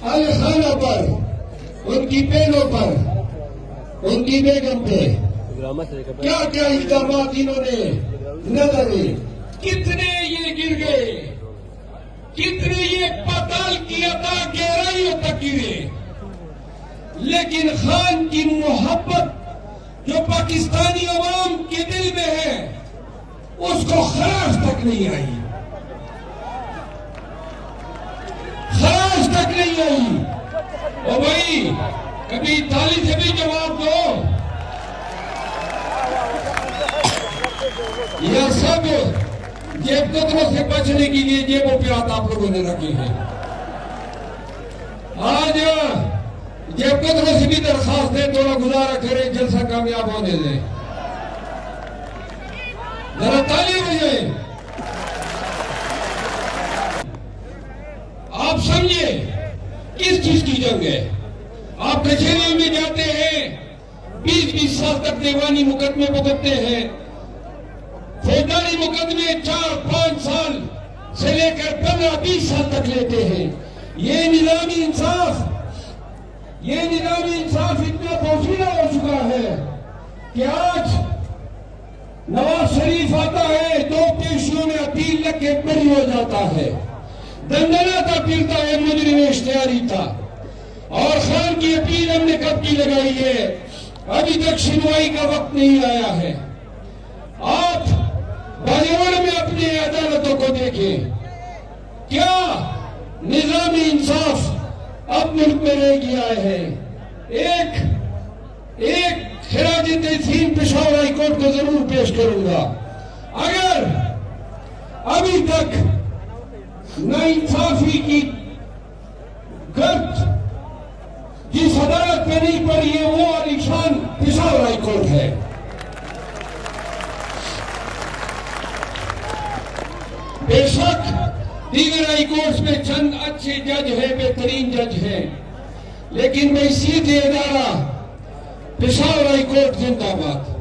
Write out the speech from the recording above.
اہل خانہ پر، ان کی بہنوں پر، ان کی بیگم پہ کیا کیا الزامات انہوں نے نظرے، کتنے یہ گر گئے، کتنے یہ پتال کی عطا گہرائیوں تک گرے، لیکن خان کی محبت جو پاکستانی عوام کے دل میں ہے اس کو خراش تک نہیں آئی، خراش تک نہیں آئی۔ او بھائی کبھی تالی سے بھی جواب دو، یہ سب جیب کتروں سے بچنے کے لیے جیبوں پہ ہاتھ آپ لوگوں نے رکھے ہیں۔ آج جیب کتروں سے بھی درخواست ہے، تھوڑا گزارا کریں، جلسہ کامیاب ہونے دیں، ذرا تالی بجائیں۔ آپ سمجھے کس چیز کی جنگ ہے؟ آپ کچہریوں میں جاتے ہیں، 20-20 سال تک دیوانی مقدمے بھگتتے ہیں، فوجداری مقدمے 4-5 سال سے لے کر 15-20 سال تک لیتے ہیں۔ یہ نظامی انصاف اتنا پوشیدہ ہو چکا ہے کہ آج نواز شریف آتا ہے، 2 پیشیوں میں اپیل لگ کے بری ہو جاتا ہے، دندناتا پھرتا ہے مجرم اشتہاری تھا، اور خان کی اپیل ہم نے کب کی لگائی ہے، ابھی تک سنوائی کا وقت نہیں آیا ہے۔ آپ بالیووڈ میں اپنی عدالتوں کو دیکھیں، کیا نظامی انصاف اب ملک میں رہ گیا ہے؟ ایک خراج تحسین پشاور ہائی کورٹ کو ضرور پیش کروں گا، اگر ابھی تک ناانصافی کی گرد جس عدالت میں نہیں پڑی ہے وہ علی شان پشاور ہائی کورٹ ہے۔ بے شک دیگر ہائی کورٹس میں چند اچھے جج ہیں، بہترین جج ہیں، لیکن میں سیدھے ادارہ پشاور ہائی کورٹ زندہ باد۔